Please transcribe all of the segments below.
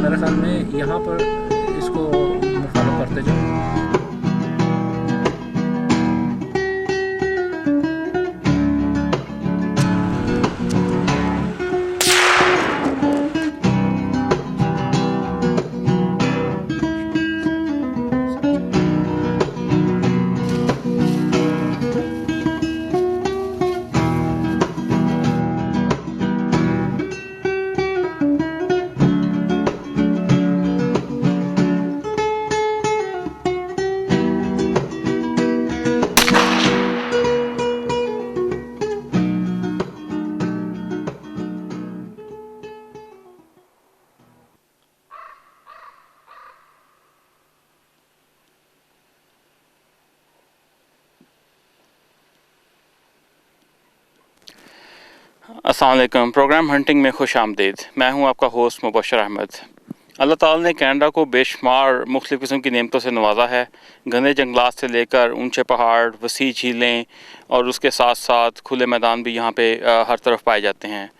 मेरे ख्याल में यहाँ पर इसको फॉलो करते जाओ। अस्सलाम वालेकुम। प्रोग्राम हंटिंग में खुश आमदीद। मैं हूं आपका होस्ट मुबशर अहमद। अल्लाह ताला ने कनाडा को बेशुमार मुख्तलिफ़ किस्म की नेमतों से नवाजा है। घने जंगलात से लेकर ऊंचे पहाड़, वसी झीलें और उसके साथ साथ खुले मैदान भी यहाँ पे हर तरफ पाए जाते हैं।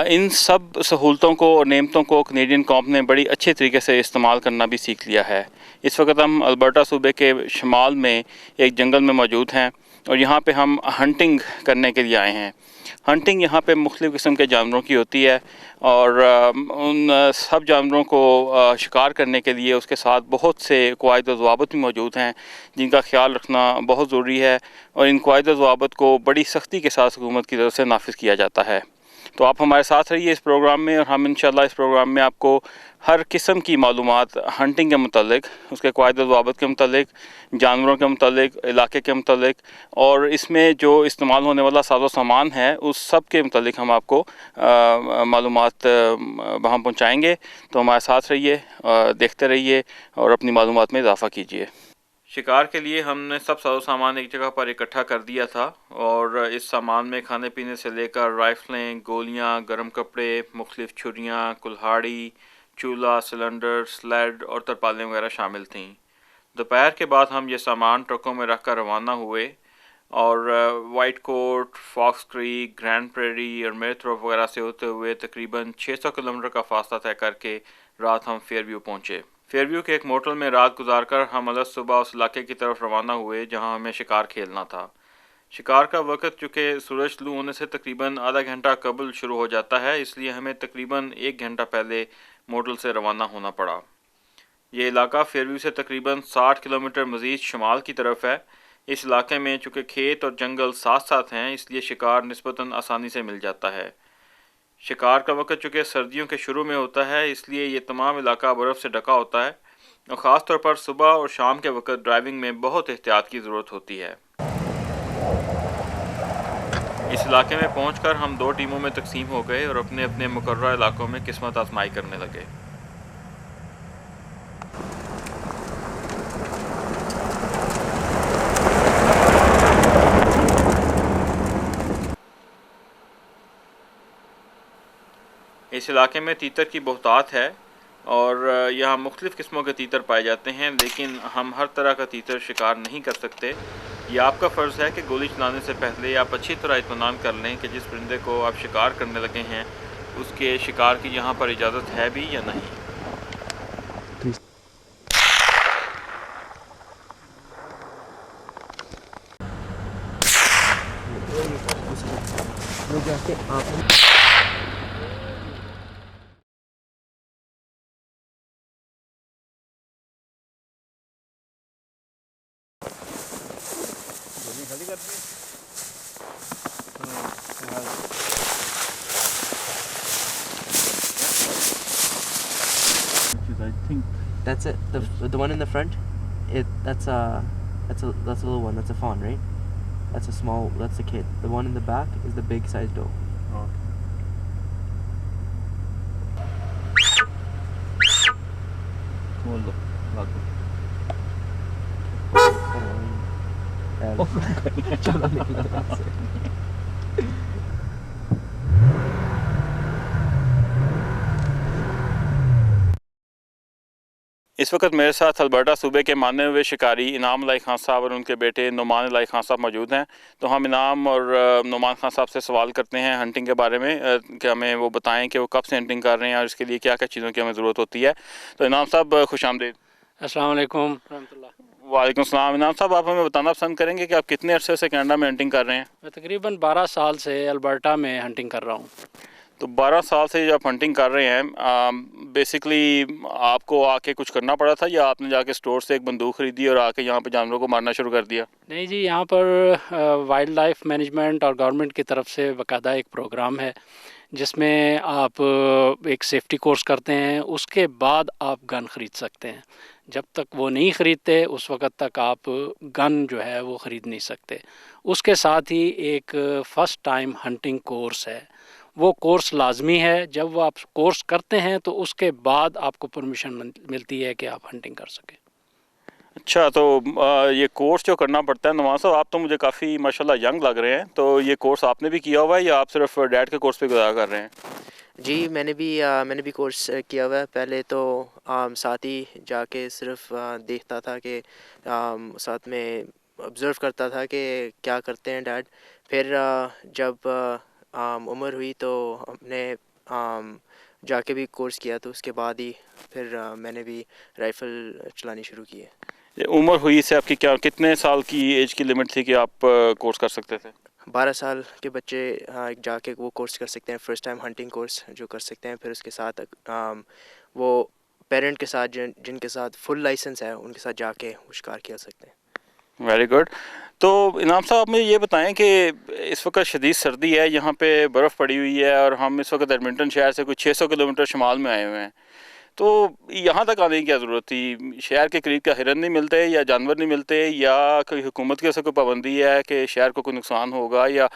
इन सब सहूलतों को और नेमतों को कैनेडियन कौम ने बड़ी अच्छे तरीके से इस्तेमाल करना भी सीख लिया है। इस वक्त हम अल्बर्टा सूबे के शुमाल में एक जंगल में मौजूद हैं और यहाँ पे हम हंटिंग करने के लिए आए हैं। हंटिंग यहाँ पे मुख्तलिफ़ किस्म के जानवरों की होती है और उन सब जानवरों को शिकार करने के लिए उसके साथ बहुत से क़वाइद व ज़वाबित भी मौजूद हैं जिनका ख्याल रखना बहुत ज़रूरी है और इन क़वाइद व ज़वाबित को बड़ी सख्ती के साथ हुकूमत की तरफ से नाफिज किया जाता है। तो आप हमारे साथ रहिए इस प्रोग्राम में और हम इंशाल्लाह इस प्रोग्राम में आपको हर किस्म की मालूमात हंटिंग के मुतालिक, उसके क़वाइद व ज़वाबित के मुतालिक, जानवरों के मुतालिक, इलाके के मुतालिक और इसमें जो इस्तेमाल होने वाला साजो सामान है उस सब के मुतालिक हम आपको मालूमात वहाँ पहुँचाएँगे। तो हमारे साथ रहिए, देखते रहिए और अपनी मालूमात में इजाफ़ा कीजिए। शिकार के लिए हमने सब साजो सामान एक जगह पर इकट्ठा कर दिया था और इस सामान में खाने पीने से लेकर राइफ़लें, गोलियां, गर्म कपड़े, मुख्तलिफ़ छुरियां, कुल्हाड़ी, चूल्हा, सिलेंडर, स्लेड और तरपालें वगैरह शामिल थीं। दोपहर के बाद हम ये सामान ट्रकों में रख कर रवाना हुए और Whitecourt, Fox Creek, Grande Prairie और मेरथ्रोप वगैरह से होते हुए तकरीबन 600 किलोमीटर का फासला तय करके रात हम फेयरव्यू पहुँचे। फेयरव्यू के एक मोटल में रात गुजारकर हम अलग सुबह उस इलाके की तरफ रवाना हुए जहां हमें शिकार खेलना था। शिकार का वक्त चूँकि सूरज तलू होने से तकरीबन आधा घंटा कबल शुरू हो जाता है, इसलिए हमें तकरीबन 1 घंटा पहले मोटल से रवाना होना पड़ा। ये इलाका फेयरव्यू से तकरीबन 60 किलोमीटर मज़ीद शुमाल की तरफ है। इस इलाके में चूँकि खेत और जंगल साथ साथ हैं, इसलिए शिकार निस्बतन आसानी से मिल जाता है। शिकार का वक्त चूँकि सर्दियों के शुरू में होता है, इसलिए ये तमाम इलाका बर्फ़ से ढका होता है और ख़ास तौर पर सुबह और शाम के वक्त ड्राइविंग में बहुत एहतियात की ज़रूरत होती है। इस इलाके में पहुंचकर हम 2 टीमों में तकसीम हो गए और अपने अपने मुकर्रर इलाकों में किस्मत आजमाई करने लगे। इस इलाके में तीतर की बहुतात है और यहाँ मुख्तलिफ़ किस्मों के तीतर पाए जाते हैं, लेकिन हम हर तरह का तीतर शिकार नहीं कर सकते। ये आपका फ़र्ज़ है कि गोली चलाने से पहले आप अच्छी तरह इत्मीनान कर लें कि जिस परिंदे को आप शिकार करने लगे हैं उसके शिकार की यहाँ पर इजाज़त है भी या नहीं। I think That's it. The one in the front, that's a little one. That's a fawn, right? That's a small. That's a kid. The one in the back is the big sized doe. खोल दो, लगा दो। चलो निकलो यहाँ से। इस इस वक्त मेरे साथ अल्बर्टा सूबे के माने हुए शिकारी इनाम इलाही खान साहब और उनके बेटे नुमान इलाही खान साहब मौजूद हैं। तो हम इनाम और नुमान खान साहब से सवाल करते हैं हंटिंग के बारे में कि हमें वो बताएं कि वो कब से हंटिंग कर रहे हैं और इसके लिए क्या क्या चीज़ों की हमें ज़रूरत होती है। तो इनाम साहब खुश आमदीद। अस्सलाम वालेकुम रहमतुल्लाह। वालेकुम सलाम। इनाम साहब, आप हमें बताना पसंद करेंगे कि आप कितने अरसे से कनाडा में हंटिंग कर रहे हैं? मैं तकरीबन 12 साल से अल्बर्टा में हंटिंग कर रहा हूँ। तो 12 साल से जो आप हंटिंग कर रहे हैं, बेसिकली आपको आके कुछ करना पड़ा था या आपने जाके स्टोर से एक बंदूक खरीदी और आके यहाँ पे जानवरों को मारना शुरू कर दिया? नहीं जी, यहाँ पर वाइल्ड लाइफ मैनेजमेंट और गवर्नमेंट की तरफ से बाकायदा एक प्रोग्राम है जिसमें आप एक सेफ्टी कोर्स करते हैं, उसके बाद आप गन ख़रीद सकते हैं। जब तक वो नहीं ख़रीदते उस वक़्त तक आप गन जो है वो ख़रीद नहीं सकते। उसके साथ ही एक फ़र्स्ट टाइम हंटिंग कोर्स है, वो कोर्स लाजमी है। जब वो आप कोर्स करते हैं तो उसके बाद आपको परमिशन मिलती है कि आप हंटिंग कर सकें। अच्छा, तो ये कोर्स जो करना पड़ता है, नवाज साहब आप तो मुझे काफ़ी माशाल्लाह यंग लग रहे हैं, तो ये कोर्स आपने भी किया हुआ है या आप सिर्फ डैड के कोर्स पे गुजारा कर रहे हैं? जी, मैंने भी कोर्स किया हुआ है। पहले तो साथ ही जाके सिर्फ देखता था कि साथ में ऑब्ज़र्व करता था कि क्या करते हैं डैड। फिर जब उम्र हुई तो हमने जाके भी कोर्स किया, तो उसके बाद ही फिर मैंने भी राइफ़ल चलानी शुरू की है। ये उम्र हुई से आपकी क्या, कितने साल की एज की लिमिट थी कि आप कोर्स कर सकते थे? 12 साल के बच्चे जाके वो कोर्स कर सकते हैं, फ़र्स्ट टाइम हंटिंग कोर्स जो कर सकते हैं। फिर उसके साथ वो पेरेंट के साथ जिनके साथ फुल लाइसेंस है उनके साथ जाके वो शिकार किया सकते हैं। Very good. तो इनाम साहब, आप मुझे ये बताएं कि इस वक्त शदीद सर्दी है, यहाँ पे बर्फ़ पड़ी हुई है और हम इस वक्त एडमिंटन शहर से कुछ 600 किलोमीटर शुमाल में आए हुए हैं। तो यहाँ तक आने की क्या ज़रूरत थी? शहर के करीब क्या हिरन नहीं मिलते या जानवर नहीं मिलते या कोई हुकूमत की ऐसा कोई पाबंदी है कि शहर को कोई नुकसान होगा या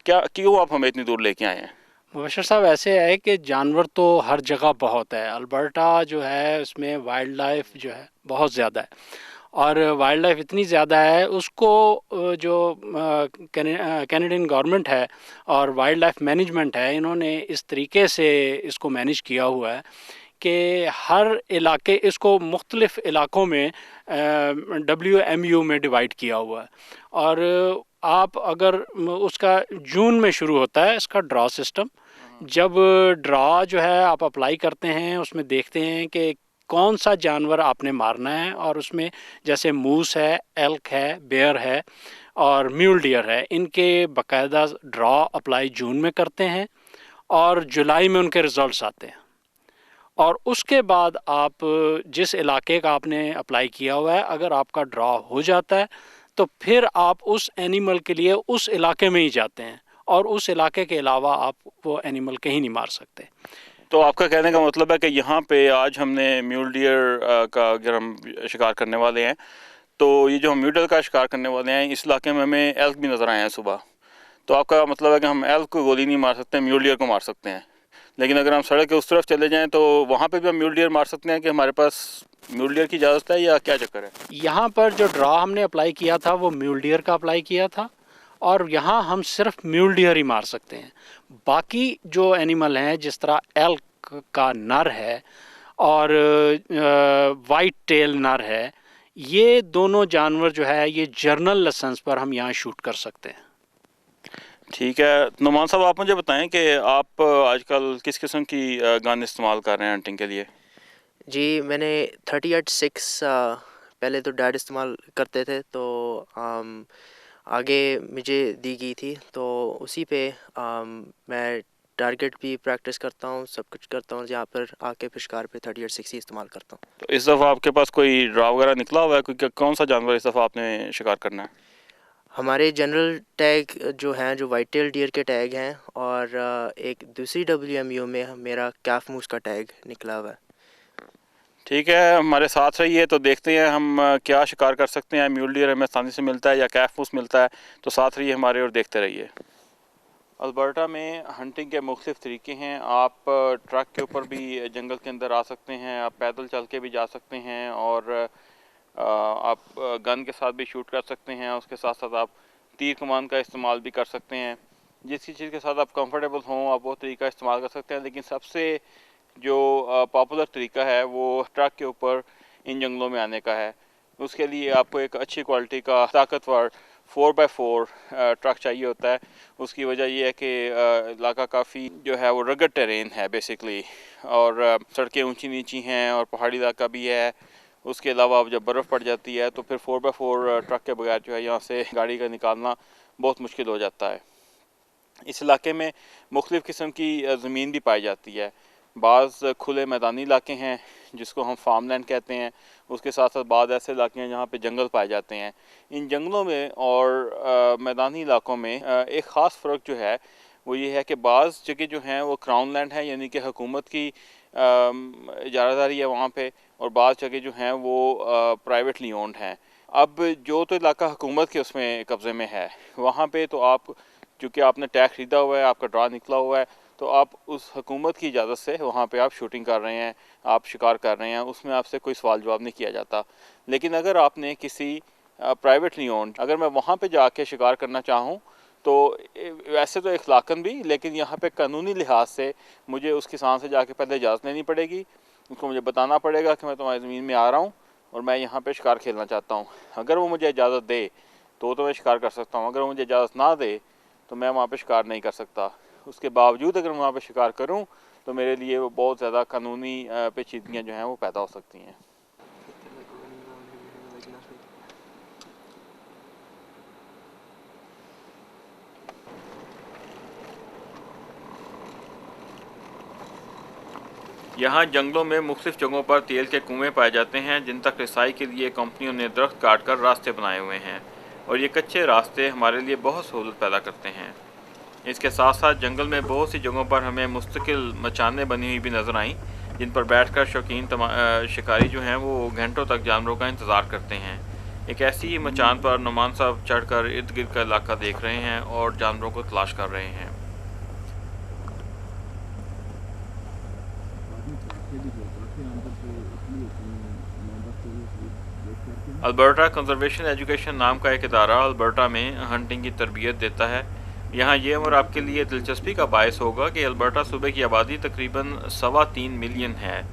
क्या, क्यों आप हमें इतनी दूर लेके आए हैं? मुबशर साहब, ऐसे है कि जानवर तो हर जगह बहुत है। अल्बर्टा जो है उसमें वाइल्ड लाइफ जो है बहुत ज़्यादा है और वाइल्ड लाइफ इतनी ज़्यादा है उसको जो कैनेडियन गवर्नमेंट है और वाइल्ड लाइफ मैनेजमेंट है, इन्होंने इस तरीके से इसको मैनेज किया हुआ है कि हर इलाके इसको मुख्तलिफ़ इलाकों में WMU में डिवाइड किया हुआ है। और आप अगर उसका जून में शुरू होता है इसका ड्रा सिस्टम। जब ड्रा जो है आप अप्लाई करते हैं, उसमें देखते हैं कि कौन सा जानवर आपने मारना है और उसमें जैसे मूस है, एल्क है, बेयर है और म्यूल डियर है, इनके बाकायदा ड्रा अप्लाई जून में करते हैं और जुलाई में उनके रिज़ल्ट्स आते हैं। और उसके बाद आप जिस इलाके का आपने अप्लाई किया हुआ है, अगर आपका ड्रा हो जाता है तो फिर आप उस एनिमल के लिए उस इलाके में ही जाते हैं और उस इलाके के अलावा आप वो एनिमल कहीं नहीं मार सकते। तो आपका कहने का मतलब है कि यहाँ पे आज हमने म्यूल डियर का अगर हम शिकार करने वाले हैं, तो ये जो हम म्यूल डियर का शिकार करने वाले हैं, इस इलाके में हमें एल्क भी नज़र आए हैं सुबह। तो आपका मतलब है कि हम एल्क को गोली नहीं मार सकते, म्यूल डियर को मार सकते हैं। लेकिन अगर हम सड़क के उस तरफ चले जाएं तो वहाँ पे भी हम म्यूल डियर मार सकते हैं कि हमारे पास म्यूल डियर की इजाज़त है या क्या चक्कर है? यहाँ पर जो ड्रा हमने अप्लाई किया था वो म्यूल डियर का अप्लाई किया था और यहाँ हम सिर्फ म्यूल डियर ही मार सकते हैं। बाकी जो एनिमल हैं, जिस तरह एल्क का नर है और वाइट टेल नर है, ये दोनों जानवर जो है ये जर्नल लाइसेंस पर हम यहाँ शूट कर सकते हैं। ठीक है। नुमान साहब, आप मुझे बताएं कि आप आजकल किस किस्म की गन इस्तेमाल कर रहे हैं हंटिंग के लिए? जी, मैंने 38-6 पहले तो डैड इस्तेमाल करते थे, तो आगे मुझे दी गई थी, तो उसी पे मैं टारगेट भी प्रैक्टिस करता हूँ, सब कुछ करता हूँ। यहाँ पर आके फिर शिकार पे 38-6 ही इस्तेमाल करता हूँ। तो इस दफ़ा आपके पास कोई ड्रा वगैरह निकला हुआ है? कोई कौन सा जानवर इस दफ़ा आपने शिकार करना है? हमारे जनरल टैग जो हैं, जो वाइट टेल डियर के टैग हैं, और एक दूसरी WMU में मेरा कैफ मूस का टैग निकला हुआ है। ठीक है, हमारे साथ रहिए तो देखते हैं हम क्या शिकार कर सकते हैं। म्यूल डियर हमें आसानी से मिलता है या कैफ मूस मिलता है, तो साथ रहिए हमारे और देखते रहिए। अल्बर्टा में हंटिंग के मुख्तलिफ़ तरीके हैं। आप ट्रक के ऊपर भी जंगल के अंदर आ सकते हैं, आप पैदल चल के भी जा सकते हैं और आप गन के साथ भी शूट कर सकते हैं। उसके साथ साथ आप तीर कमान का इस्तेमाल भी कर सकते हैं। जिस चीज़ के साथ आप कंफर्टेबल हों आप वो तरीका इस्तेमाल कर सकते हैं। लेकिन सबसे जो पॉपुलर तरीका है वो ट्रक के ऊपर इन जंगलों में आने का है। उसके लिए आपको एक अच्छी क्वालिटी का ताकतवर 4x4 ट्रक चाहिए होता है। उसकी वजह यह है कि इलाका काफ़ी जो है वो रगड टेरेन है बेसिकली, और सड़कें ऊंची नीची हैं और पहाड़ी इलाका भी है। उसके अलावा अब जब बर्फ़ पड़ जाती है तो फिर 4x4 ट्रक के बगैर जो है यहाँ से गाड़ी का निकालना बहुत मुश्किल हो जाता है। इस इलाके में मुख्तलिफ़ किस्म की ज़मीन भी पाई जाती है। बाज़ खुले मैदानी इलाके हैं जिसको हम फार्म लैंड कहते हैं, उसके साथ साथ बाद ऐसे इलाके हैं जहाँ पे जंगल पाए जाते हैं। इन जंगलों में और मैदानी इलाकों में एक ख़ास फ़र्क जो है वो ये है कि बाज़ जगह जो हैं वो क्राउन लैंड है, यानी कि हुकूमत की इजारादारी है वहाँ पे, और बाज़ जगह जो हैं वो प्राइवेटली ओन्ड हैं। अब जो तो इलाका हुकूमत के उसमें कब्ज़े में है, वहाँ पे तो आप चूँकि आपने टैक्स ख़रीदा हुआ है, आपका ड्रा निकला हुआ है, तो आप उस हुकूमत की इजाज़त से वहाँ पे आप शूटिंग कर रहे हैं, आप शिकार कर रहे हैं, उसमें आपसे कोई सवाल जवाब नहीं किया जाता। लेकिन अगर आपने किसी प्राइवेटली ओन्ड, अगर मैं वहाँ पे जाके शिकार करना चाहूँ तो वैसे तो इखलाकन भी, लेकिन यहाँ पे कानूनी लिहाज से मुझे उस किसान से जाके पहले इजाज़त लेनी पड़ेगी। उसको मुझे बताना पड़ेगा कि मैं तुम्हारी ज़मीन में आ रहा हूँ और मैं यहाँ पे शिकार खेलना चाहता हूँ। अगर वो मुझे इजाज़त दे तो मैं शिकार कर सकता हूँ, अगर वो मुझे इजाज़त ना दे तो मैं वहाँ पे शिकार नहीं कर सकता। उसके बावजूद अगर मैं वहाँ पे शिकार करूँ तो मेरे लिए वो बहुत ज़्यादा कानूनी पेचीदगियाँ जो हैं वो पैदा हो सकती हैं। यहाँ जंगलों में मुख्तलिफ़ जगहों पर तेल के कुएँ पाए जाते हैं जिन तक रिसाई के लिए कंपनियों ने दरख्त काट कर रास्ते बनाए हुए हैं, और ये कच्चे रास्ते हमारे लिए बहुत सहूलत पैदा करते हैं। इसके साथ साथ जंगल में बहुत सी जगहों पर हमें मुस्तकिल मचानें बनी हुई भी नज़र आईं जिन पर बैठकर शौकीन शिकारी जो हैं वो घंटों तक जानवरों का इंतज़ार करते हैं। एक ऐसी ही मचान पर नुमान साहब चढ़कर इर्द गिर्द का इलाका देख रहे हैं और जानवरों को तलाश कर रहे हैं। अल्बर्टा कंजर्वेशन एजुकेशन नाम का एक इदारा अल्बर्टा में हंटिंग की तरबियत देता है। यहाँ ये उम्र आपके लिए दिलचस्पी का बायस होगा कि अल्बर्टा सूबे की आबादी तकरीबन 3.25 मिलियन है,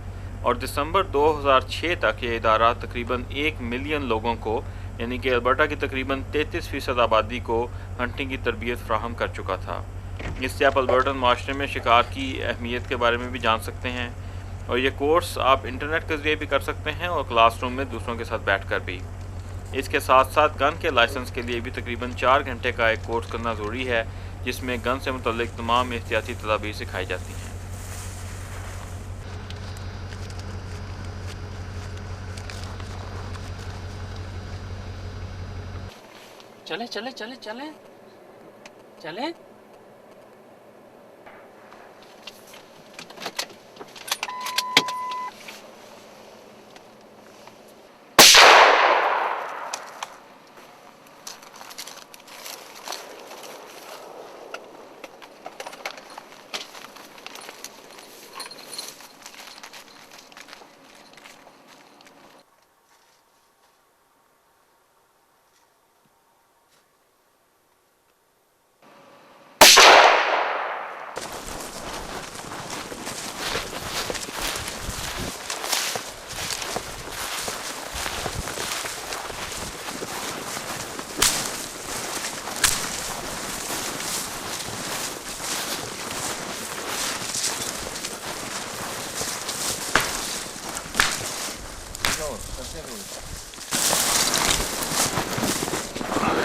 और दिसंबर 2006 तक ये इदारा तकरीबन 1 मिलियन लोगों को, यानी कि अल्बर्टा की तकरीबन 33% आबादी को हंटिंग की तरबियत फ्राहम कर चुका था। इससे आप अल्बर्टन माशरे में शिकार की अहमियत के बारे में भी जान सकते हैं, और ये कोर्स आप इंटरनेट के ज़रिए भी कर सकते हैं और क्लासरूम में दूसरों के साथ बैठकर भी। इसके साथ साथ गन के लाइसेंस के लिए भी तकरीबन 4 घंटे का एक कोर्स करना ज़रूरी है जिसमें गन से मुतल्लिक तमाम एहतियाती तदाबीर सिखाई जाती हैं। चले चले चले चले चले।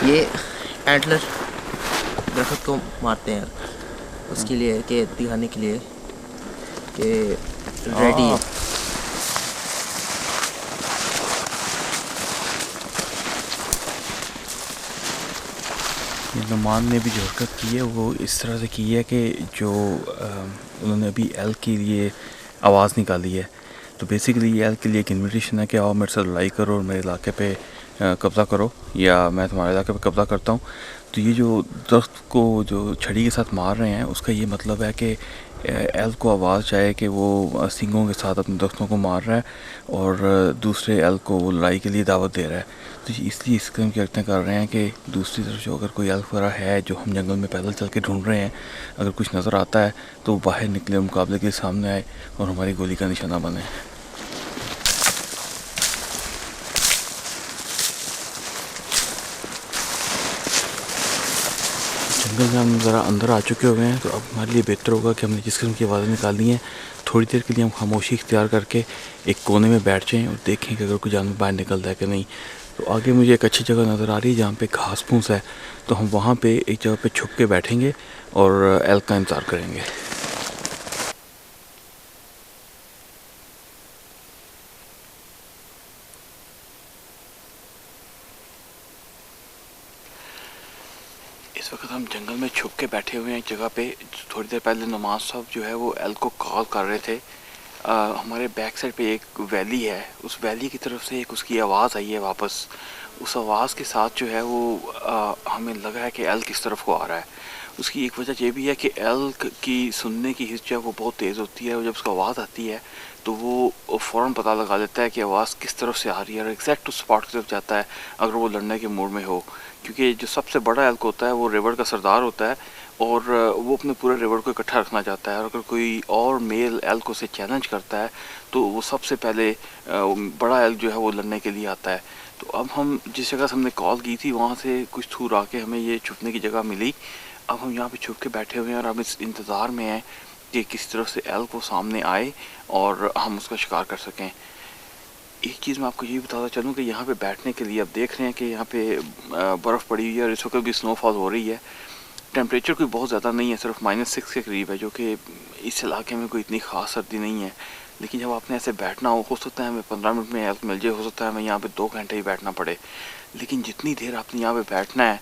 ये एंटलर दरख्त को मारते हैं उसके लिए, कि दिखाने के लिए कि रेडी है। नुमान ने भी जो हरकत की है वो इस तरह से की है कि जो उन्होंने अभी एल के लिए आवाज़ निकाली है, तो बेसिकली ये एल के लिए एक इन्विटेशन है कि आओ मेरे साथ लड़ाई करो और मेरे इलाके पे कब्ज़ा करो, या मैं तुम्हारे इलाके पे कब्ज़ा करता हूँ। तो ये जो दरख्त को जो छड़ी के साथ मार रहे हैं उसका ये मतलब है कि एल को आवाज़ आए कि वो सींगों के साथ अपने दरख्तों को मार रहा है और दूसरे एल को वो लड़ाई के लिए दावत दे रहा है। तो इसलिए इस किस्म की हरकतें कर रहे हैं कि दूसरी तरफ जो अगर कोई एल वगैरह है जो हम जंगल में पैदल चल के ढूंढ रहे हैं, अगर कुछ नज़र आता है तो वो बाहर निकले, मुकाबले के सामने आए और हमारी गोली का निशाना बने। जंगल में हम ज़रा अंदर आ चुके हुए हैं, तो अब हमारे लिए बेहतर होगा कि हमने जिस किस्म की आवाज़ें निकालनी है थोड़ी देर के लिए हम खामोशी इख्तियार करके एक कोने में बैठ जाएं और देखें कि अगर कोई जानवर बाहर निकलता है कि नहीं। तो आगे मुझे एक अच्छी जगह नज़र आ रही है जहाँ पे घास फूस है, तो हम वहाँ पे एक जगह पे छुप के बैठेंगे और एल्क का इंतज़ार करेंगे। इस वक्त हम जंगल में छुप के बैठे हुए हैं एक जगह पे। थोड़ी देर पहले नमाज साहब जो है वो एल्क को कॉल कर रहे थे। हमारे बैक साइड पे एक वैली है, उस वैली की तरफ से एक उसकी आवाज़ आई है वापस। उस आवाज़ के साथ जो है वो हमें लगा है कि एल्क इस तरफ को आ रहा है। उसकी एक वजह ये भी है कि एल्क की सुनने की हिस्सा है वो बहुत तेज़ होती है, और जब उसको आवाज़ आती है तो वो फ़ौरन पता लगा देता है कि आवाज़ किस तरफ से आ रही है और एग्जैक्ट उस स्पॉट की तरफ जाता है अगर वो लड़ने के मूड में हो। क्योंकि जो सबसे बड़ा एल्क होता है वो रिवर का सरदार होता है, और वो अपने पूरे रिवर को इकट्ठा रखना चाहता है, और अगर कोई और मेल एल्क उसे चैलेंज करता है तो वो सबसे पहले बड़ा एल्क जो है वो लड़ने के लिए आता है। तो अब हम जिस जगह से हमने कॉल की थी वहाँ से कुछ दूर आके हमें ये छुपने की जगह मिली। अब हम यहाँ पे छुप के बैठे हुए हैं और हम इस इंतज़ार में हैं कि किसी तरफ से एल्क वो सामने आए और हम उसका शिकार कर सकें। एक चीज़ मैं आपको ये बताता चलूँ कि यहाँ पे बैठने के लिए आप देख रहे हैं कि यहाँ पे बर्फ़ पड़ी हुई है और इस वक्त भी स्नोफॉल हो रही है। टेम्परेचर कोई बहुत ज़्यादा नहीं है, सिर्फ -6 के करीब है, जो कि इस इलाके में कोई इतनी ख़ास सर्दी नहीं है। लेकिन जब आपने ऐसे बैठना हो सकता है हमें 15 मिनट में हेल्प मिल जाए, हो सकता है हमें यहाँ पे 2 घंटे ही बैठना पड़े। लेकिन जितनी देर आपने यहाँ पे बैठना है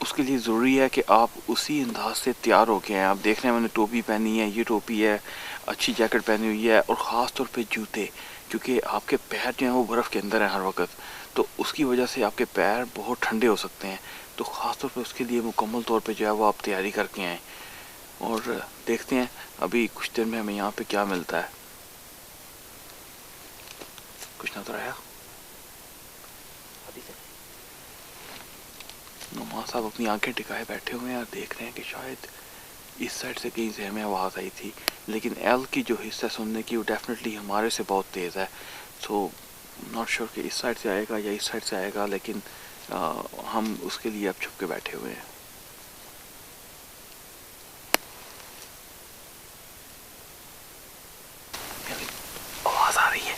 उसके लिए ज़रूरी है कि आप उसी अंदाज से तैयार हो गए हैं। आप देख रहे हैं मैंने टोपी पहनी है, ये टोपी है, अच्छी जैकेट पहनी हुई है, और ख़ास तौर पे जूते, क्योंकि आपके पैर जो हैं वो बर्फ़ के अंदर हैं हर वक्त, तो उसकी वजह से आपके पैर बहुत ठंडे हो सकते हैं। तो ख़ास तौर पे उसके लिए मुकम्मल तौर पे जो है वो आप तैयारी करके आएँ। और देखते हैं अभी कुछ देर में हमें यहाँ पे क्या मिलता है। कुछ नजर आया? नमाज साहब अपनी आंखें टिकाए बैठे हुए हैं और देख रहे हैं कि शायद इस साइड से कहीं से हमें आवाज़ आई थी, लेकिन एल की जो हिस्सा सुनने की वो डेफिनेटली हमारे से बहुत तेज़ है। सो नॉट श्योर कि इस साइड से आएगा या इस साइड से आएगा, लेकिन हम उसके लिए अब छुप के बैठे हुए हैं। आवाज़ आ रही है,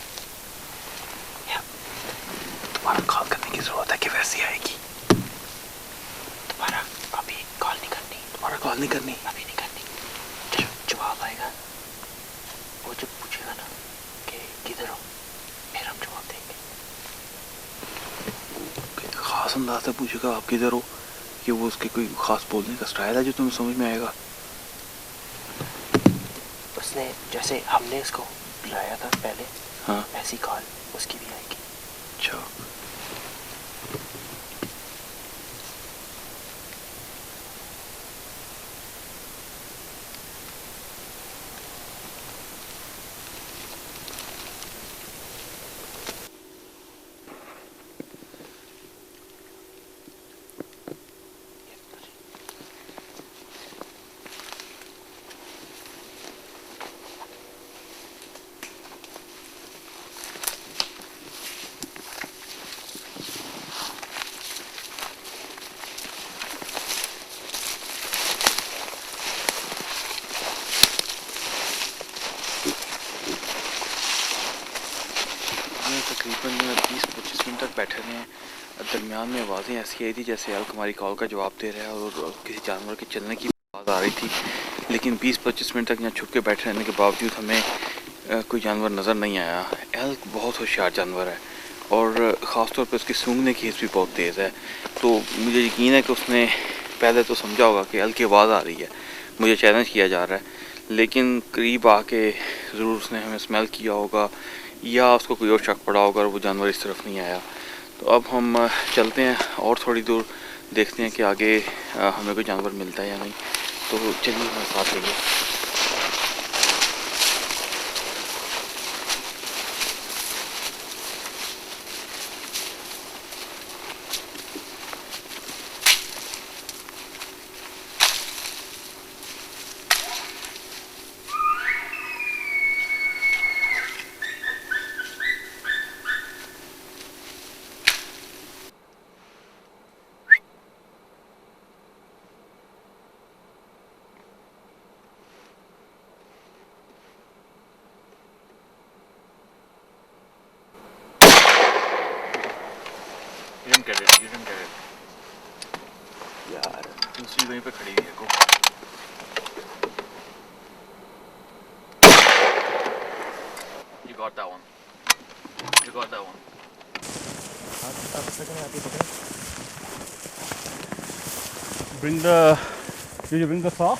तुम्हारा कॉल करने की ज़रूरत है कि वैसे आएगी? तुम्हारा अभी कॉल नहीं करनी, तुम्हारा कॉल नहीं करनी, अभी नहीं करनी। जवाब आएगा, वो जब पूछेगा ना कि किधर हो, फिर हम जवाब देंगे। ख़ास अंदाज से पूछेगा आप किधर हो, कि वो उसके कोई ख़ास बोलने का स्टाइल है जो तुम्हें समझ में आएगा। उसने जैसे हमने उसको बुलाया था पहले, हाँ, ऐसी कॉल उसकी भी आएगी। अच्छा, तकरीबन 20-25 मिनट तक बैठे रहे हैं। दरमियान में आवाज़ें ऐसी आई थी जैसे एल्क हमारी कॉल का जवाब दे रहा है और किसी जानवर के चलने की आवाज़ आ रही थी। लेकिन 20-25 मिनट तक यहाँ छुप के बैठे रहने के बावजूद हमें कोई जानवर नज़र नहीं आया। एल्क बहुत होशियार जानवर है और ख़ास तौर पे उसकी सूंघने की हिस्स भी बहुत तेज़ है। तो मुझे यकीन है कि उसने पहले तो समझा होगा कि एल्क की आवाज़ आ रही है, मुझे चैलेंज किया जा रहा है, लेकिन करीब आके ज़रूर उसने हमें स्मेल किया होगा या उसको कोई और शक पड़ा होगा और वो जानवर इस तरफ नहीं आया। तो अब हम चलते हैं और थोड़ी दूर, देखते हैं कि आगे हमें कोई जानवर मिलता है या नहीं। तो चलिए हमारे साथ रहिए। get it. You didn't get it. यार दूसरी वहीं पे खड़ी है को. You got that one. You got that one. Bring the. Did you bring the saw?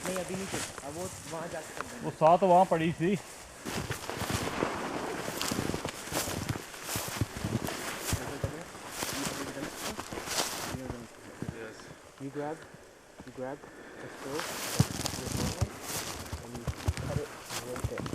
नहीं अभी नहीं कुछ, अब वो वहाँ जाके कर देंगे। वो saw तो वहाँ पड़ी थी. You grab the stove with one hand and you cut it right there.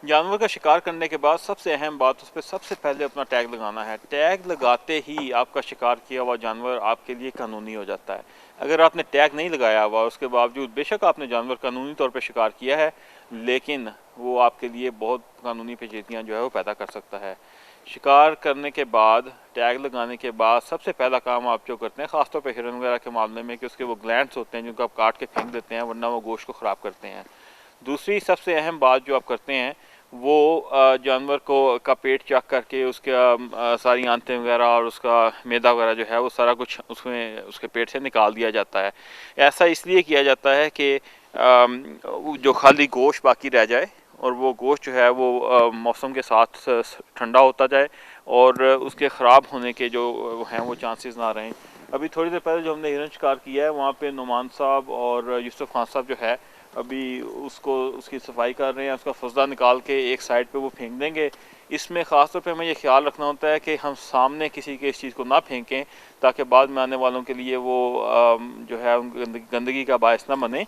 जानवर का शिकार करने के बाद सबसे अहम बात उस पर सबसे पहले अपना टैग लगाना है. टैग लगाते ही आपका शिकार किया हुआ जानवर आपके लिए कानूनी हो जाता है. अगर आपने टैग नहीं लगाया हुआ उसके बावजूद बेशक आपने जानवर कानूनी तौर पे शिकार किया है, लेकिन वो आपके लिए बहुत कानूनी पेचीदगियाँ जो है वो पैदा कर सकता है. शिकार करने के बाद, टैग लगाने के बाद सबसे पहला काम आप जो करते हैं, ख़ासतौर पे हिरन वगैरह के मामले में, कि उसके वो ग्लैंड्स होते हैं जिनको आप काट के फेंक देते हैं, वरना वो गोश्त को ख़राब करते हैं. दूसरी सबसे अहम बात जो आप करते हैं वो जानवर का पेट चेक करके उसका सारी आंतें वगैरह और उसका मैदा वगैरह जो है वो सारा कुछ उसमें उसके पेट से निकाल दिया जाता है. ऐसा इसलिए किया जाता है कि जो खाली गोश्त बाकी रह जाए और वो गोश्त जो है वो मौसम के साथ ठंडा होता जाए और उसके ख़राब होने के जो हैं वो चांसेस ना रहें. अभी थोड़ी देर पहले जो हमने हिरन शिकार किया है वहाँ पे नुमान साहब और यूसुफ खान साहब जो है अभी उसकी सफाई कर रहे हैं. उसका फसदा निकाल के एक साइड पे वो फेंक देंगे. इसमें ख़ास तौर पे हमें ये ख्याल रखना होता है कि हम सामने किसी के इस चीज़ को ना फेंकें ताकि बाद में आने वालों के लिए वो जो है गंदगी का बायस ना बने.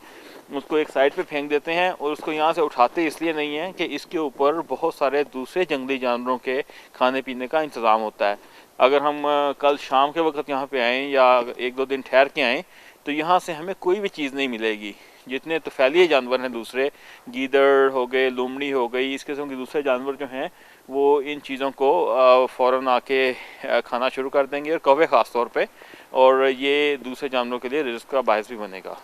उसको एक साइड पे फेंक देते हैं और उसको यहाँ से उठाते इसलिए नहीं हैं कि इसके ऊपर बहुत सारे दूसरे जंगली जानवरों के खाने पीने का इंतज़ाम होता है. अगर हम कल शाम के वक्त यहाँ पे आएँ या एक दो दिन ठहर के आएँ तो यहाँ से हमें कोई भी चीज़ नहीं मिलेगी. जितने तफैलिए जानवर हैं दूसरे, गीदड़ हो गए, लोमड़ी हो गई, इस किस्म के दूसरे जानवर जो हैं वो इन चीज़ों को फ़ौरन आके खाना शुरू कर देंगे, और कौवे ख़ास तौर पे, और ये दूसरे जानवरों के लिए रिस्क का बायस भी बनेगा.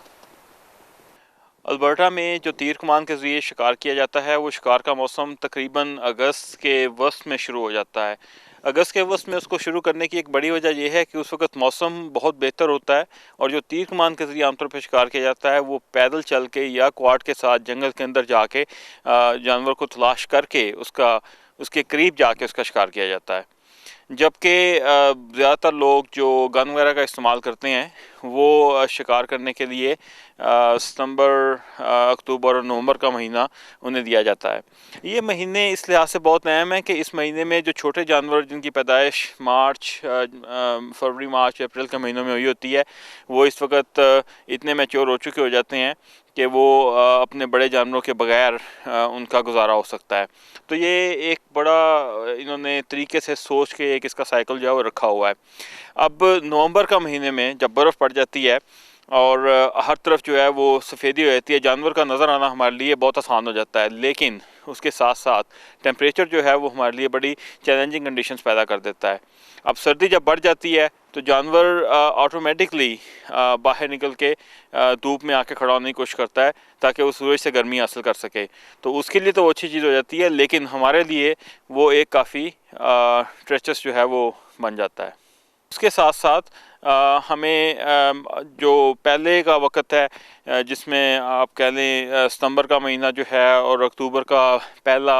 अल्बर्टा में जो तीर कमान के ज़रिए शिकार किया जाता है वो शिकार का मौसम तकरीबन अगस्त के वस्त में शुरू हो जाता है. अगस्त के वस्त में उसको शुरू करने की एक बड़ी वजह यह है कि उस वक्त मौसम बहुत बेहतर होता है और जो तीर कमान के ज़रिए आमतौर पर शिकार किया जाता है वो पैदल चल के या क्वाड के साथ जंगल के अंदर जाके जानवर को तलाश करके उसके करीब जाके उसका शिकार किया जाता है. जबकि ज़्यादातर लोग जो गन वगैरह का इस्तेमाल करते हैं वो शिकार करने के लिए सितंबर, अक्टूबर और नवंबर का महीना उन्हें दिया जाता है. ये महीने इस लिहाज से बहुत अहम है कि इस महीने में जो छोटे जानवर जिनकी पैदाइश फरवरी, मार्च, अप्रैल के महीनों में हुई होती है वो इस वक्त इतने मैच्योर हो चुके हो जाते हैं कि वो अपने बड़े जानवरों के बगैर उनका गुजारा हो सकता है. तो ये एक बड़ा इन्होंने तरीके से सोच के एक इसका साइकिल जो है वो रखा हुआ है. अब नवंबर का महीने में जब बर्फ़ पड़ जाती है और हर तरफ जो है वो सफ़ेदी हो जाती है, जानवर का नज़र आना हमारे लिए बहुत आसान हो जाता है. लेकिन उसके साथ साथ टेम्परेचर जो है वो हमारे लिए बड़ी चैलेंजिंग कंडीशंस पैदा कर देता है. अब सर्दी जब बढ़ जाती है तो जानवर ऑटोमेटिकली बाहर निकल के धूप में आके खड़ा होने की कोशिश करता है ताकि वो सूरज से गर्मी हासिल कर सके. तो उसके लिए तो वो अच्छी चीज़ हो जाती है, लेकिन हमारे लिए वो एक काफ़ी ट्रेचरस जो है वो बन जाता है. उसके साथ साथ हमें जो पहले का वक्त है जिसमें आप कह लें सितंबर का महीना जो है और अक्टूबर का पहला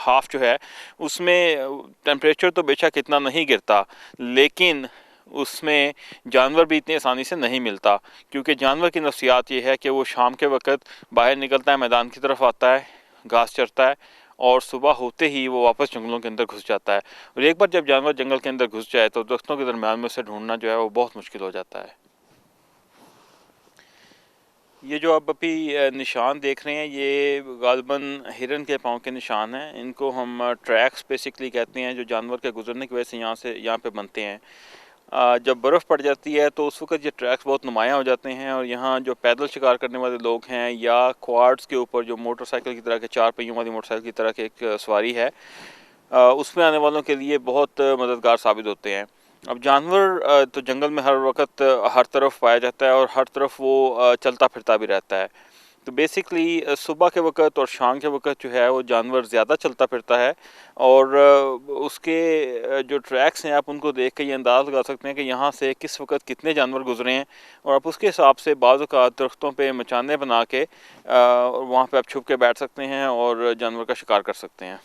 हाफ जो है उसमें टेम्परेचर तो बेशक इतना नहीं गिरता, लेकिन उसमें जानवर भी इतनी आसानी से नहीं मिलता, क्योंकि जानवर की नफ्सियात ये है कि वो शाम के वक्त बाहर निकलता है, मैदान की तरफ आता है, घास चरता है और सुबह होते ही वो वापस जंगलों के अंदर घुस जाता है. और एक बार जब जानवर जंगल के अंदर घुस जाए तो दरख्तों के दरमियान में उसे ढूंढना जो है वो बहुत मुश्किल हो जाता है. ये जो आप अभी निशान देख रहे हैं ये गालिबन हिरन के पाँव के निशान हैं. इनको हम ट्रैक्स बेसिकली कहते हैं, जो जानवर के गुजरने की वजह से यहाँ पे बनते हैं. जब बर्फ़ पड़ जाती है तो उस वक्त ये ट्रैक्स बहुत नुमायाँ हो जाते हैं और यहाँ जो पैदल शिकार करने वाले लोग हैं या क्वाड्स के ऊपर जो मोटरसाइकिल की तरह के 4 पहियों वाली मोटरसाइकिल की तरह की एक सवारी है उसमें आने वालों के लिए बहुत मददगार साबित होते हैं. अब जानवर तो जंगल में हर वक्त हर तरफ पाया जाता है और हर तरफ वो चलता फिरता भी रहता है. तो बेसिकली सुबह के वक्त और शाम के वक्त जो है वो जानवर ज़्यादा चलता फिरता है, और उसके जो ट्रैक्स हैं आप उनको देख के ये अंदाज़ लगा सकते हैं कि यहाँ से किस वक्त कितने जानवर गुजरे हैं, और आप उसके हिसाब से बाज़ औक़ात दरख्तों पे मचाने बना के वहाँ पे आप छुप के बैठ सकते हैं और जानवर का शिकार कर सकते हैं।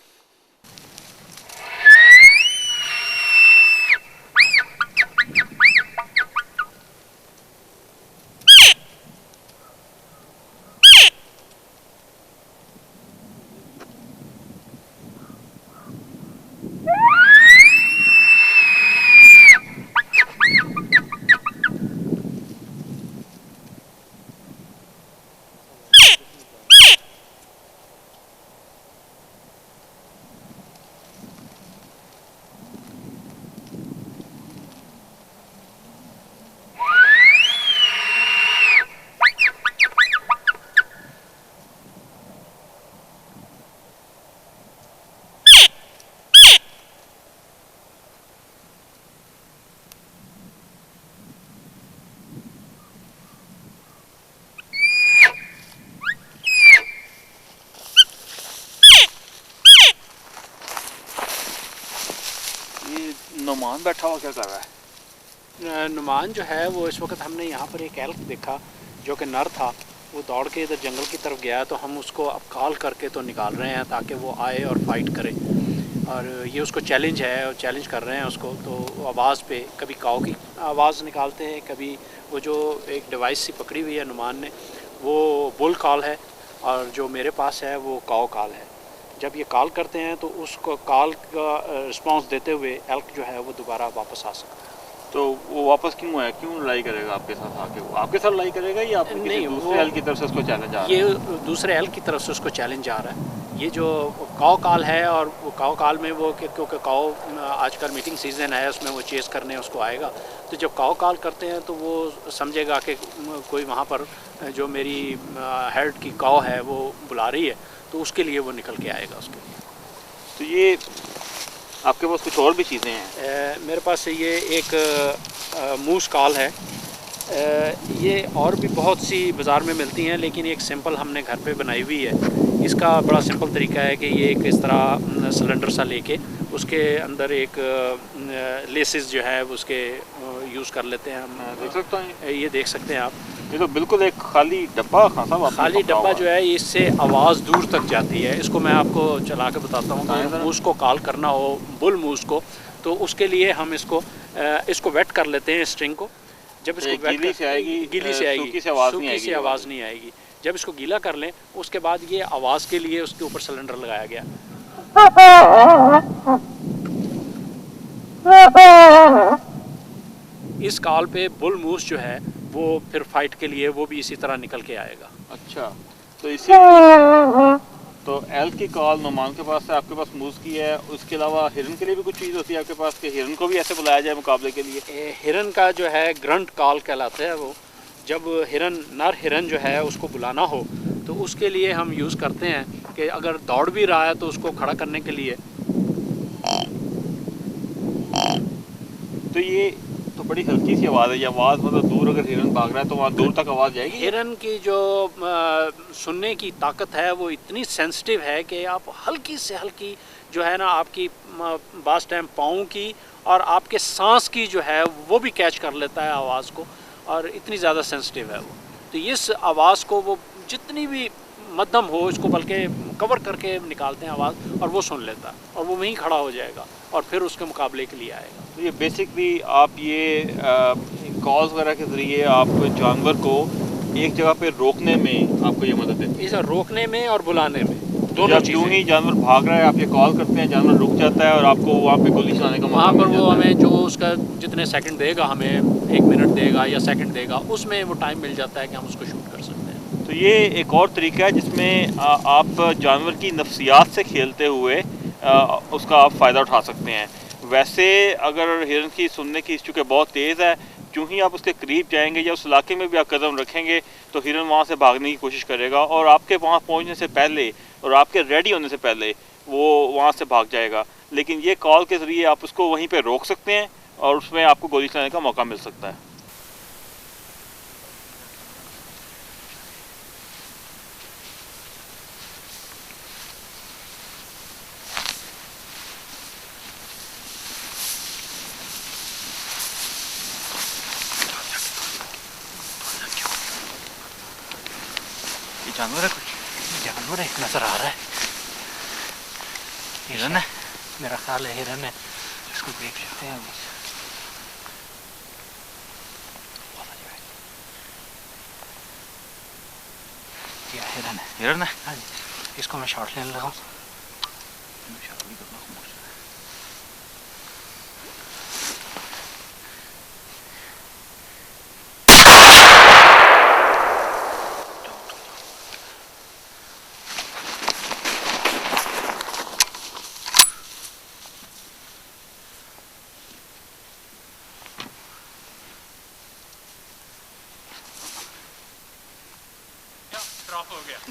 नुमान बैठा हुआ क्या कर रहा है? नुमान जो है वो इस वक्त हमने यहाँ पर एक एल्क देखा जो कि नर था, वो दौड़ के इधर जंगल की तरफ गया, तो हम उसको अब कॉल करके तो निकाल रहे हैं ताकि वो आए और फाइट करे, और ये उसको चैलेंज है और चैलेंज कर रहे हैं उसको। तो आवाज़ पे कभी काऊ की आवाज़ निकालते हैं, कभी वो जो एक डिवाइस सी पकड़ी हुई है नुमान ने वो बुल कॉल है, और जो मेरे पास है वो काऊ कॉल है। जब ये कॉल करते हैं तो उसको कॉल का रिस्पांस देते हुए एल्क जो है वो दोबारा वापस आ सकता है। तो वो वापस क्यों है, क्यों लड़ाई करेगा आपके साथ आके? वो आपके साथ लड़ाई करेगा या आपके किसी दूसरे एल्क की तरफ से उसको चैलेंज आ रहा है? ये दूसरे एल्क की तरफ से उसको चैलेंज आ रहा है। ये जो काऊ कॉल है, और वो काऊ कॉल में वो क्योंकि काऊ आजकल मीटिंग सीज़न है उसमें वो चेस करने उसको आएगा, तो जब काऊ कॉल करते हैं तो वो समझेगा कि कोई वहाँ पर जो मेरी हेड की काऊ है वो बुला रही है, तो उसके लिए वो निकल के आएगा उसके लिए। तो ये आपके पास कुछ और भी चीज़ें हैं? मेरे पास ये एक मूस कॉल है। ये और भी बहुत सी बाज़ार में मिलती हैं, लेकिन एक सिंपल हमने घर पे बनाई हुई है। इसका बड़ा सिंपल तरीका है कि ये एक इस तरह सिलेंडर सा लेके उसके अंदर एक लेसेस जो है उसके यूज़ कर लेते हैं हम। देख सकता हूँ, ये देख सकते हैं आप, ये तो बिल्कुल एक खाली डब्बा खाली डब्बा जो है इससे आवाज़ दूर तक जाती है। इसको मैं आपको चला के बताता हूँ कि मूस को कॉल करना हो, बुल मूस को, तो उसके लिए हम इसको वेट कर लेते हैं स्ट्रिंग को। जब इसको गीली से आएगी, सूखी से आवाज़ नहीं आएगी। जब इसको गीला कर लें उसके बाद ये आवाज़ के लिए उसके ऊपर सिलेंडर लगाया गया। इस कॉल पे बुल मूस जो है वो फिर फाइट के लिए वो भी इसी तरह निकल के आएगा। अच्छा, तो इसी तो एल्क की कॉल नुमान के पास है, आपके पास मूस की है, उसके अलावा हिरन के लिए भी कुछ चीज़ होती है आपके पास कि हिरन को भी ऐसे बुलाया जाए मुकाबले के लिए? हिरन का जो है ग्रंट कॉल कहलाता है वो। जब नर हिरन जो है उसको बुलाना हो तो उसके लिए हम यूज़ करते हैं कि अगर दौड़ भी रहा है तो उसको खड़ा करने के लिए। तो ये तो बड़ी हल्की सी आवाज़ है, ये आवाज़ मतलब दूर अगर हिरन भाग रहा है तो वहाँ दूर तक आवाज़ जाएगी? हिरन की जो सुनने की ताकत है वो इतनी सेंसिटिव है कि आप हल्की से हल्की जो है ना आपकी बास टाइम पाँव की और आपके सांस की जो है वो भी कैच कर लेता है आवाज़ को, और इतनी ज़्यादा सेंसिटिव है वो। तो इस आवाज़ को वो जितनी भी मध्यम हो इसको बल्कि कवर करके निकालते हैं आवाज़, और वो सुन लेता है और वो वहीं खड़ा हो जाएगा और फिर उसके मुकाबले के लिए आएगा। तो ये बेसिकली आप ये कॉल्स वगैरह के ज़रिए आप जानवर को एक जगह पे रोकने में आपको ये मदद देती है? इसे रोकने में और बुलाने में, दोनों चीज़ें। यूँ ही जानवर भाग रहा है, आप ये कॉल करते हैं, जानवर रुक जाता है और आपको वहाँ पे गोली चलाने का वहाँ पर वो हमें जो उसका जितने सेकंड देगा, हमें 1 मिनट देगा या सेकंड देगा, उसमें वो टाइम मिल जाता है कि हम उसको शूट कर सकते हैं। तो ये एक और तरीका है जिसमें आप जानवर की नफ्सियात से खेलते हुए उसका आप फ़ायदा उठा सकते हैं। वैसे अगर हिरन की सुनने की चूँकि बहुत तेज़ है, जो ही आप उसके करीब जाएंगे या उस इलाके में भी आप कदम रखेंगे तो हिरन वहाँ से भागने की कोशिश करेगा, और आपके वहाँ पहुँचने से पहले और आपके रेडी होने से पहले वो वहाँ से भाग जाएगा। लेकिन ये कॉल के ज़रिए आप उसको वहीं पे रोक सकते हैं और उसमें आपको गोली चलाने का मौका मिल सकता है। ये जानवर है कुछ? जानवर एक नज़र आ रहा है। हिरन है मेरा ख्याल है हिरन है। इसको देख सकते हैं अभी। क्या हिरन है? हिरन है। हाँ जी, इसको मैं शॉट लेने लगा हूँ।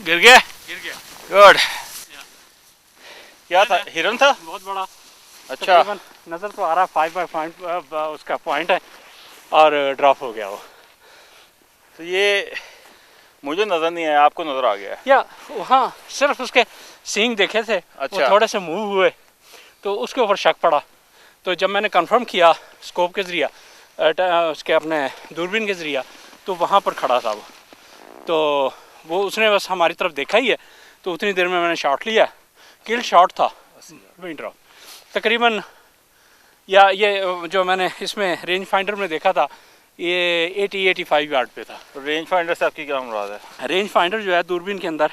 गिर गया। गुड। क्या था? हिरन था? बहुत बड़ा। अच्छा। नज़र तो आ रहा है 5 उसका पॉइंट है और ड्रॉप हो गया वो। तो ये मुझे नज़र नहीं आया, आपको नज़र आ गया? या हाँ, सिर्फ उसके सींग देखे थे। अच्छा। वो थोड़े से मूव हुए तो उसके ऊपर शक पड़ा। तो जब मैंने कंफर्म किया स्कोप के ज़रिया, उसके अपने दूरबीन के ज़रिया, तो वहाँ पर खड़ा था वो। तो वो उसने बस हमारी तरफ देखा ही है, तो उतनी देर में मैंने शॉट लिया। किल शॉट था विंग ड्रॉप तकरीबन। या ये जो मैंने इसमें रेंज फाइंडर में देखा था ये 80-85 यार्ड पे था। तो रेंज फाइंडर से आपकी क्या मुराद है? रेंज फाइंडर जो है दूरबीन के अंदर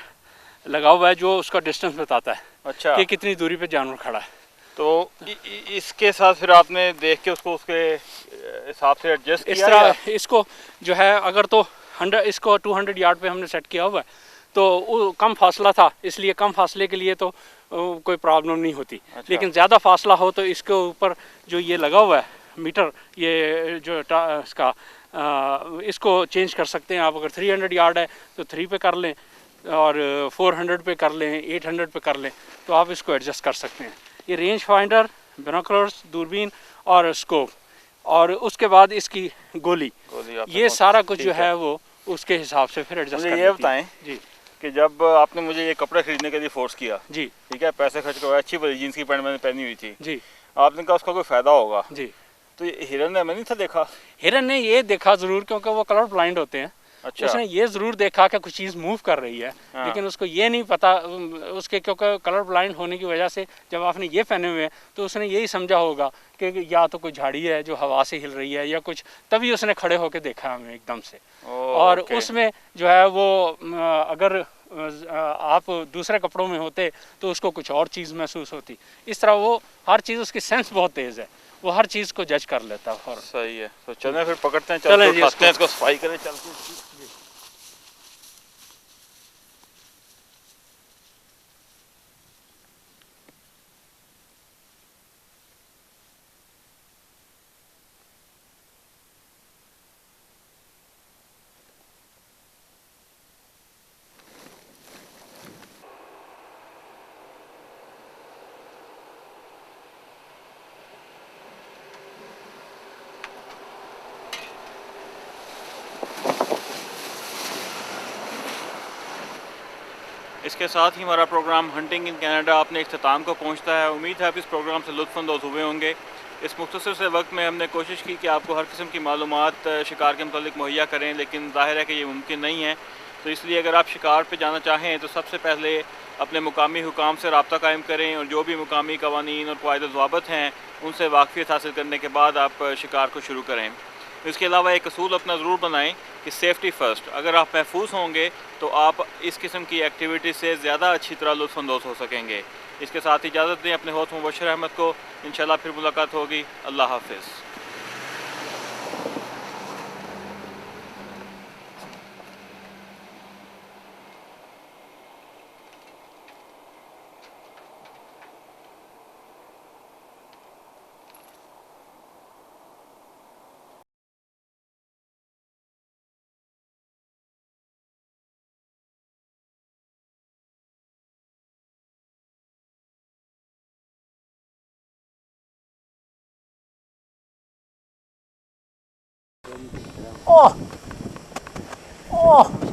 लगा हुआ है, जो उसका डिस्टेंस बताता है अच्छा कि कितनी दूरी पे जानवर खड़ा है। तो इसके साथ फिर आपने देख के उसको उसके हिसाब से एडजस्ट किया? इस तरह इसको जो है अगर तो 100 इसको 200 यार्ड पे हमने सेट किया हुआ है, तो वो कम फासला था, इसलिए कम फासले के लिए तो कोई प्रॉब्लम नहीं होती। अच्छा। लेकिन ज़्यादा फासला हो तो इसके ऊपर जो ये लगा हुआ है मीटर, ये जो इसका इसको चेंज कर सकते हैं आप। अगर 300 यार्ड है तो 3 पे कर लें, और 400 पे कर लें, 800 पे कर लें, तो आप इसको एडजस्ट कर सकते हैं। ये रेंज फाइंडर, बिनोकुलर्स, दूरबीन और स्कोप, और उसके बाद इसकी गोली ये सारा कुछ जो है वो उसके हिसाब से फिर एडजस्ट कर। ये बताएं जी कि जब आपने मुझे ये कपड़े खरीदने के लिए फोर्स किया, जी ठीक है, पैसे खर्च करवाए, अच्छी वाली जीन्स की पैंट मैंने पहनी हुई थी, जी आपने कहा उसका कोई फ़ायदा होगा, जी। तो ये हिरन ने मैंने नहीं था देखा? हिरन ने ये देखा ज़रूर, क्योंकि वो कलर ब्लाइंड होते हैं। अच्छा। उसने ये ज़रूर देखा कि कुछ चीज़ मूव कर रही है। हाँ। लेकिन उसको ये नहीं पता उसके, क्योंकि कलर ब्लाइंड होने की वजह से जब आपने ये पहने हुए हैं तो उसने यही समझा होगा कि या तो कोई झाड़ी है जो हवा से हिल रही है या कुछ, तभी उसने खड़े होकर देखा हमें एकदम से। और उसमें जो है वो अगर आप दूसरे कपड़ों में होते तो उसको कुछ और चीज़ महसूस होती। इस तरह वो हर चीज़, उसकी सेंस बहुत तेज़ है, वो हर चीज़ को जज कर लेता है। और सही है, तो चलें फिर पकड़ते हैं, चलें जी, उठाते हैं इसको, सफाई करें, चलते हैं। इसके साथ ही हमारा प्रोग्राम हंटिंग इन कनाडा अपने इख्तिताम को पहुंचता है। उम्मीद है आप इस प्रोग्राम से लुत्फ़अंदोज़ हुए होंगे। इस मुख्तसर से वक्त में हमने कोशिश की कि आपको हर किस्म की मालूमात शिकार के मुतालिक मुहैया करें, लेकिन ज़ाहिर है कि ये मुमकिन नहीं है। तो इसलिए अगर आप शिकार पे जाना चाहें तो सबसे पहले अपने मुकामी हुकाम से रब्ता कायम करें, और जो भी मुकामी कवानीन और क़वाइद ज़वाबित हैं उनसे वाक़फ़ियत हासिल करने के बाद आप शिकार को शुरू करें। इसके अलावा एक असूल अपना ज़रूर बनाएं कि सेफ़्टी फ़र्स्ट। अगर आप महफूज होंगे तो आप इस किस्म की एक्टिविटी से ज़्यादा अच्छी तरह लुत्फ़अंदोज़ हो सकेंगे। इसके साथ इजाज़त दें अपने होस्ट मुबश्शिर अहमद को। इंशाल्लाह फिर मुलाकात होगी। अल्लाह हाफ़िज़। ओह ओह